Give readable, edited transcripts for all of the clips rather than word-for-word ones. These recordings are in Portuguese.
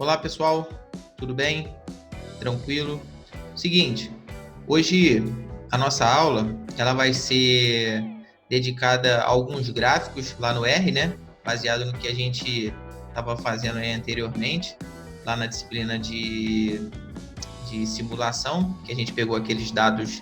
Olá pessoal, tudo bem? Tranquilo? Seguinte, hoje a nossa aula ela vai ser dedicada a alguns gráficos lá no R, né? Baseado no que a gente estava fazendo aí anteriormente, lá na disciplina de simulação, que a gente pegou aqueles dados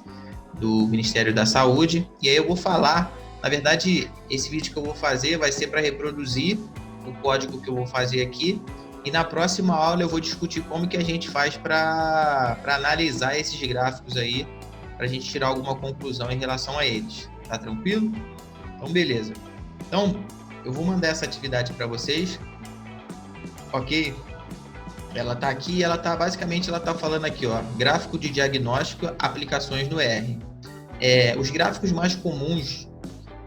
do Ministério da Saúde. E aí eu vou falar, na verdade, esse vídeo que eu vou fazer vai ser para reproduzir o código que eu vou fazer aqui. E na próxima aula eu vou discutir como que a gente faz para analisar esses gráficos aí, para a gente tirar alguma conclusão em relação a eles. Tá tranquilo? Então, beleza. Então, eu vou mandar essa atividade para vocês, ok? Ela tá aqui, basicamente ela tá falando aqui, ó, gráfico de diagnóstico, aplicações no R. Os gráficos mais comuns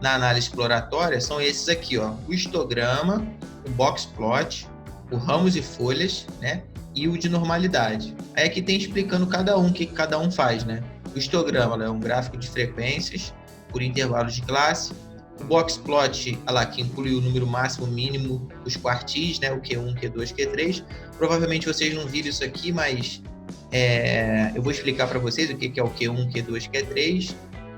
na análise exploratória são esses aqui, ó, o histograma, o box plot, o ramos e folhas, né, e o de normalidade. Aí aqui tem explicando cada um, o que cada um faz, né. O histograma é um gráfico de frequências por intervalos de classe. O box plot, lá, que inclui o número máximo, mínimo, os quartis, né, o Q1, Q2, Q3. Provavelmente vocês não viram isso aqui, mas eu vou explicar para vocês o que é o Q1, Q2, Q3.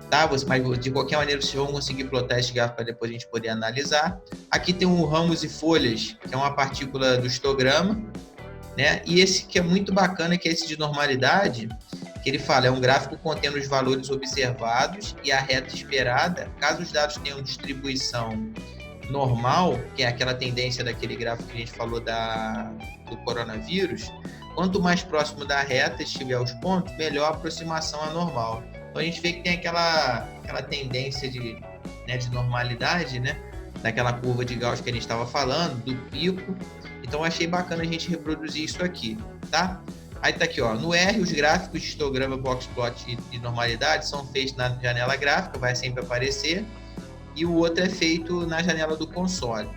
Tá? Mas de qualquer maneira vocês vão conseguir plotar esse gráfico para depois a gente poder analisar. Aqui tem o ramos e folhas, que é uma partícula do histograma, né? E esse que é muito bacana, que é esse de normalidade, que ele fala, é um gráfico contendo os valores observados e a reta esperada, caso os dados tenham distribuição normal, que é aquela tendência daquele gráfico que a gente falou do coronavírus. Quanto mais próximo da reta estiver os pontos, melhor a aproximação à normal. Então a gente vê que tem aquela tendência de normalidade, né? Daquela curva de Gauss que a gente estava falando, do pico. Então eu achei bacana a gente reproduzir isso aqui, tá? Aí tá aqui, ó, no R, os gráficos de histograma, box plot e normalidade são feitos na janela gráfica, vai sempre aparecer, e o outro é feito na janela do console.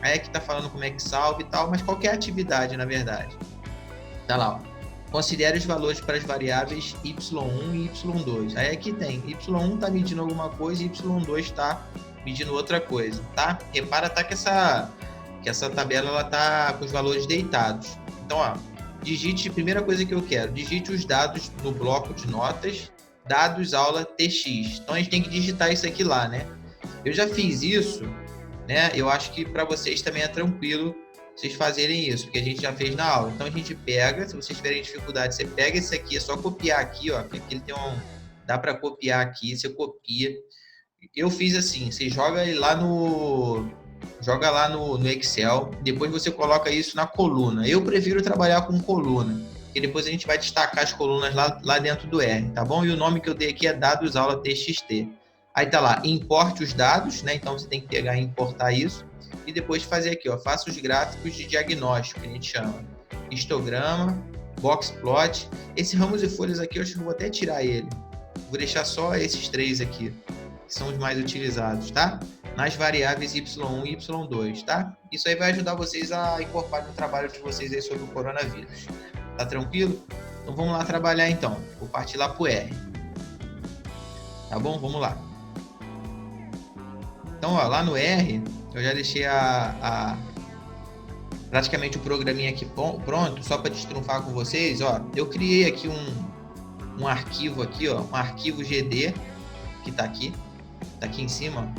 Aí aqui tá falando como é que salva e tal, mas qualquer atividade, na verdade. Tá lá, ó. Considere os valores para as variáveis y1 e y2. Aí aqui tem, y1 está medindo alguma coisa e y2 está medindo outra coisa, tá? Repara tá que essa tabela ela tá com os valores deitados. Então, ó, digite, primeira coisa que eu quero, digite os dados no bloco de notas, dados aula TX. Então a gente tem que digitar isso aqui lá, né? Eu já fiz isso, né? Eu acho que para vocês também é tranquilo vocês fazerem isso, porque a gente já fez na aula. Então a gente pega, se vocês tiverem dificuldade, você pega esse aqui, é só copiar aqui, ó, porque aqui ele tem dá para copiar aqui, você copia. Eu fiz assim, você joga ele lá no Excel, depois você coloca isso na coluna. Eu prefiro trabalhar com coluna, porque depois a gente vai destacar as colunas lá dentro do R, tá bom? E o nome que eu dei aqui é dados aula TXT. Aí tá lá, importe os dados, né? Então você tem que pegar e importar isso. E depois fazer aqui, ó, faça os gráficos de diagnóstico, que a gente chama. Histograma, box plot. Esse ramos e folhas aqui, eu acho que vou até tirar ele. Vou deixar só esses três aqui, que são os mais utilizados, tá? Nas variáveis y1 e y2, tá? Isso aí vai ajudar vocês a incorporar no trabalho de vocês aí sobre o coronavírus. Tá tranquilo? Então vamos lá trabalhar então. Vou partir lá pro R. Tá bom? Vamos lá. Então, ó, lá no R, eu já deixei praticamente o programinha aqui pronto, só para destrunfar com vocês, ó. Eu criei aqui um arquivo aqui, ó, um arquivo GD, que tá aqui em cima,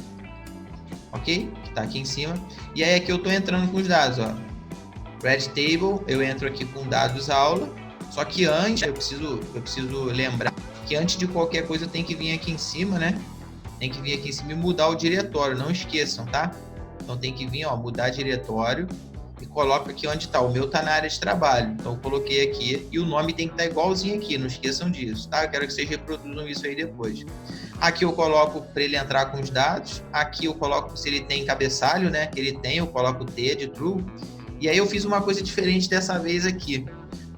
ok? Que tá aqui em cima. E aí aqui eu tô entrando com os dados, ó. Red Table, eu entro aqui com dados aula, só que antes, eu preciso lembrar que antes de qualquer coisa eu tenho que vir aqui em cima, né? Tem que vir aqui em cima e mudar o diretório, não esqueçam, tá? Então tem que vir, ó, mudar diretório e coloco aqui onde tá. O meu tá na área de trabalho, então eu coloquei aqui e o nome tem que estar igualzinho aqui, não esqueçam disso, tá? Eu quero que vocês reproduzam isso aí depois. Aqui eu coloco para ele entrar com os dados, aqui eu coloco se ele tem cabeçalho, né? Que ele tem, eu coloco T de true. E aí eu fiz uma coisa diferente dessa vez aqui,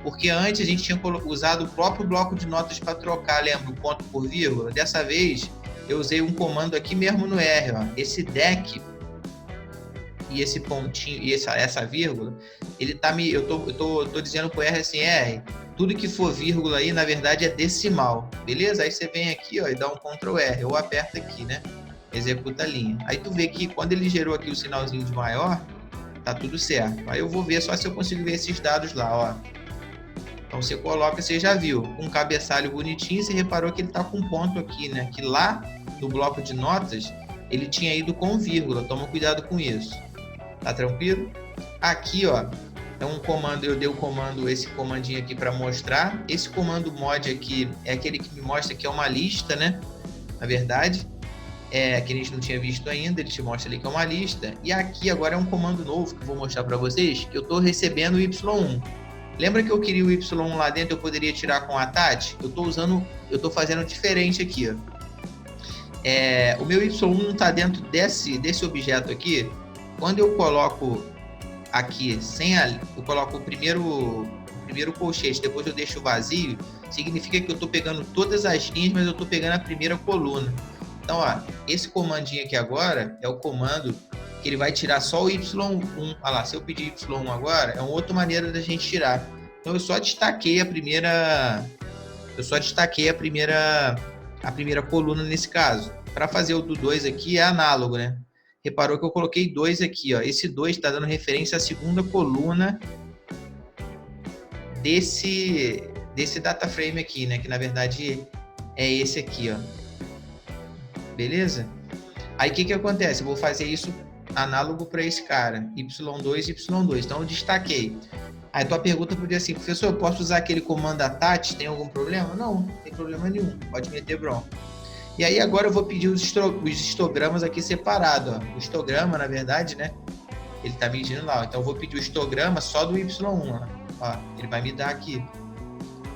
porque antes a gente tinha usado o próprio bloco de notas para trocar, lembra? O ponto por vírgula. Dessa vez eu usei um comando aqui mesmo no R, ó. Esse DEC e esse pontinho e essa vírgula, ele tá eu tô dizendo pro R assim, R, tudo que for vírgula aí, na verdade é decimal, beleza? Aí você vem aqui, ó, e dá um Ctrl R, ou aperta aqui, né? Executa a linha. Aí tu vê que quando ele gerou aqui o sinalzinho de maior, tá tudo certo. Aí eu vou ver só se eu consigo ver esses dados lá, ó. Então você coloca, você já viu, um cabeçalho bonitinho, você reparou que ele tá com ponto aqui, né? Que lá no bloco de notas, ele tinha ido com vírgula, toma cuidado com isso. Tá tranquilo? Aqui, ó, é um comando, eu dei o comando, esse comandinho aqui para mostrar. Esse comando mod aqui é aquele que me mostra que é uma lista, né? Na verdade, que a gente não tinha visto ainda, ele te mostra ali que é uma lista. E aqui agora é um comando novo que eu vou mostrar para vocês, que eu estou recebendo o Y1. Lembra que eu queria o Y1 lá dentro, eu poderia tirar com a Tati? Eu estou fazendo diferente aqui, ó. O meu Y1 não está dentro desse objeto aqui. Quando eu coloco aqui, eu coloco o primeiro colchete, depois eu deixo vazio, significa que eu estou pegando todas as linhas, mas eu estou pegando a primeira coluna. Então, ó, esse comandinho aqui agora é o comando que ele vai tirar só o Y1. Olha lá, se eu pedir Y1 agora, é uma outra maneira da gente tirar. Então, eu só destaquei a primeira coluna nesse caso. Para fazer o do 2 aqui é análogo, né? Reparou que eu coloquei 2 aqui, ó. Esse 2 está dando referência à segunda coluna desse data frame aqui, né? Que na verdade é esse aqui, ó. Beleza? Aí o que acontece? Eu vou fazer isso análogo para esse cara, Y2 e Y2. Então eu destaquei. Aí tua pergunta podia ser, professor, eu posso usar aquele comando da Tati? Tem algum problema? Não, não tem problema nenhum. Pode meter bronca. E aí agora eu vou pedir os histogramas aqui separados. Ó. O histograma, na verdade, né? Ele tá medindo lá. Ó. Então eu vou pedir o histograma só do Y1. Ó. Ele vai me dar aqui.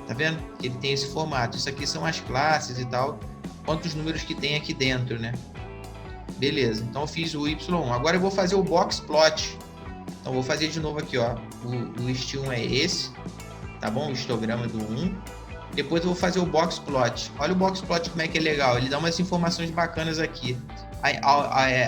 Tá vendo? Ele tem esse formato. Isso aqui são as classes e tal. Quantos números que tem aqui dentro, né? Beleza. Então eu fiz o Y1. Agora eu vou fazer o box plot. Então eu vou fazer de novo aqui, ó. O hist1 é esse. Tá bom? O histograma do 1. Depois eu vou fazer o box plot. Olha o box plot como é que é legal. Ele dá umas informações bacanas aqui.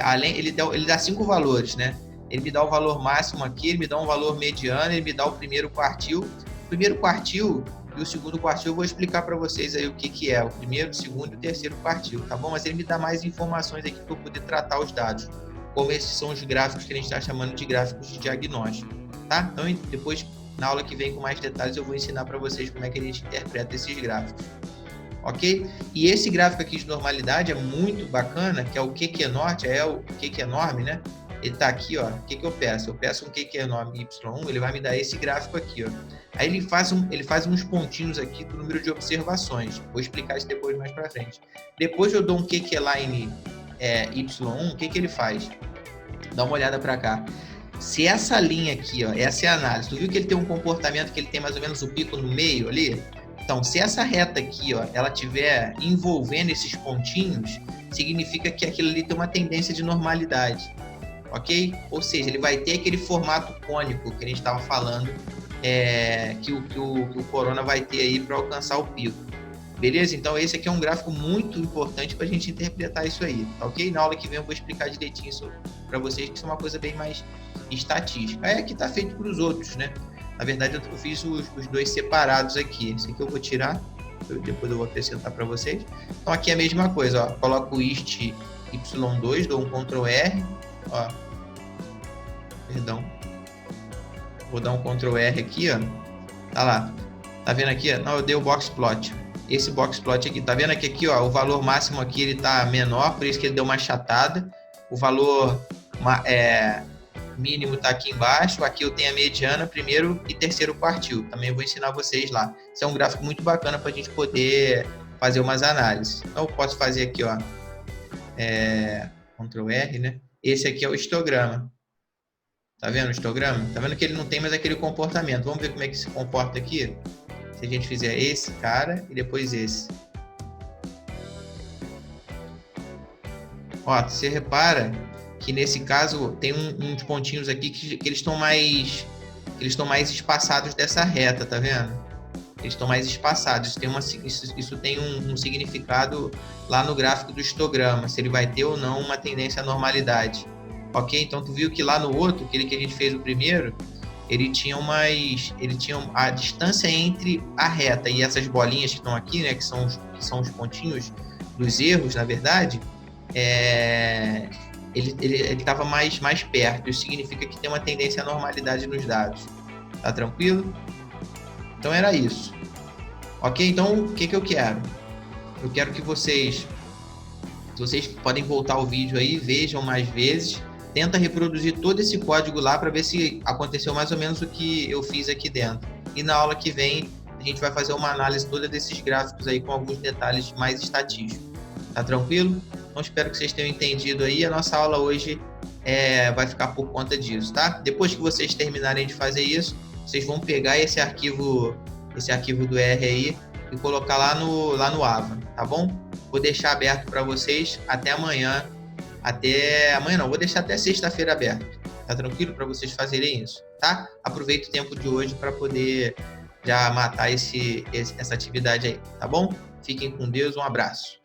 Além, ele dá 5 valores, né? Ele me dá o valor máximo aqui, ele me dá um valor mediano, ele me dá o primeiro quartil. O primeiro quartil e o segundo quartil eu vou explicar para vocês aí o que é. O primeiro, o segundo e o terceiro quartil, tá bom? Mas ele me dá mais informações aqui para eu poder tratar os dados. Como esses são os gráficos que a gente está chamando de gráficos de diagnóstico, tá? Então depois... Na aula que vem com mais detalhes eu vou ensinar para vocês como é que a gente interpreta esses gráficos, ok? E esse gráfico aqui de normalidade é muito bacana, que é o QQ norte, é o QQ enorme, né? Ele tá aqui, ó. O que eu peço? Eu peço um QQ enorme Y1, ele vai me dar esse gráfico aqui, ó. Aí ele faz uns pontinhos aqui do número de observações. Vou explicar isso depois mais para frente. Depois eu dou um QQ line Y1, o que ele faz? Dá uma olhada para cá. Se essa linha aqui, ó, essa é a análise, tu viu que ele tem um comportamento que ele tem mais ou menos o pico no meio ali? Então, se essa reta aqui, ó, ela estiver envolvendo esses pontinhos, significa que aquilo ali tem uma tendência de normalidade, ok? Ou seja, ele vai ter aquele formato cônico que a gente estava falando, que o corona vai ter aí para alcançar o pico. Beleza? Então, esse aqui é um gráfico muito importante para a gente interpretar isso aí, tá ok? Na aula que vem eu vou explicar direitinho isso para vocês, que isso é uma coisa bem mais estatística. Aí aqui está feito para os outros, né? Na verdade, eu fiz os dois separados aqui. Esse aqui eu vou tirar, depois eu vou acrescentar para vocês. Então, aqui é a mesma coisa, ó. Coloco o ist y2, dou um Ctrl R, ó. Perdão. Vou dar um Ctrl R aqui, ó. Tá lá. Tá vendo aqui? Ó? Não, eu dei o box plot. Esse box plot aqui, tá vendo que aqui, ó, o valor máximo aqui ele tá menor, por isso que ele deu uma achatada. O valor mínimo tá aqui embaixo. Aqui eu tenho a mediana, primeiro e terceiro quartil. Também vou ensinar vocês lá. Isso é um gráfico muito bacana para a gente poder fazer umas análises. Então eu posso fazer aqui, ó, Ctrl R, né? Esse aqui é o histograma. Tá vendo o histograma? Tá vendo que ele não tem mais aquele comportamento. Vamos ver como é que se comporta aqui? Se a gente fizer esse cara e depois esse. Ó, você repara que nesse caso tem uns pontinhos aqui que eles estão mais espaçados dessa reta, tá vendo? Eles estão mais espaçados. Isso tem um significado lá no gráfico do histograma, se ele vai ter ou não uma tendência à normalidade. Ok? Então tu viu que lá no outro, aquele que a gente fez o primeiro, ele tinha a distância entre a reta e essas bolinhas que estão aqui, né, que são os pontinhos dos erros, na verdade, ele estava mais perto. Isso significa que tem uma tendência à normalidade nos dados. Tá tranquilo? Então era isso. Ok? Então, o que eu quero? Eu quero que vocês podem voltar ao vídeo aí, vejam mais vezes, tenta reproduzir todo esse código lá para ver se aconteceu mais ou menos o que eu fiz aqui dentro. E na aula que vem, a gente vai fazer uma análise toda desses gráficos aí com alguns detalhes mais estatísticos. Tá tranquilo? Então, espero que vocês tenham entendido aí. A nossa aula hoje vai ficar por conta disso, tá? Depois que vocês terminarem de fazer isso, vocês vão pegar esse arquivo do R aí e colocar lá no Ava, tá bom? Vou deixar aberto para vocês até amanhã. Até amanhã não, vou deixar até sexta-feira aberto. Tá tranquilo para vocês fazerem isso, tá? Aproveita o tempo de hoje para poder já matar essa atividade aí, tá bom? Fiquem com Deus, um abraço.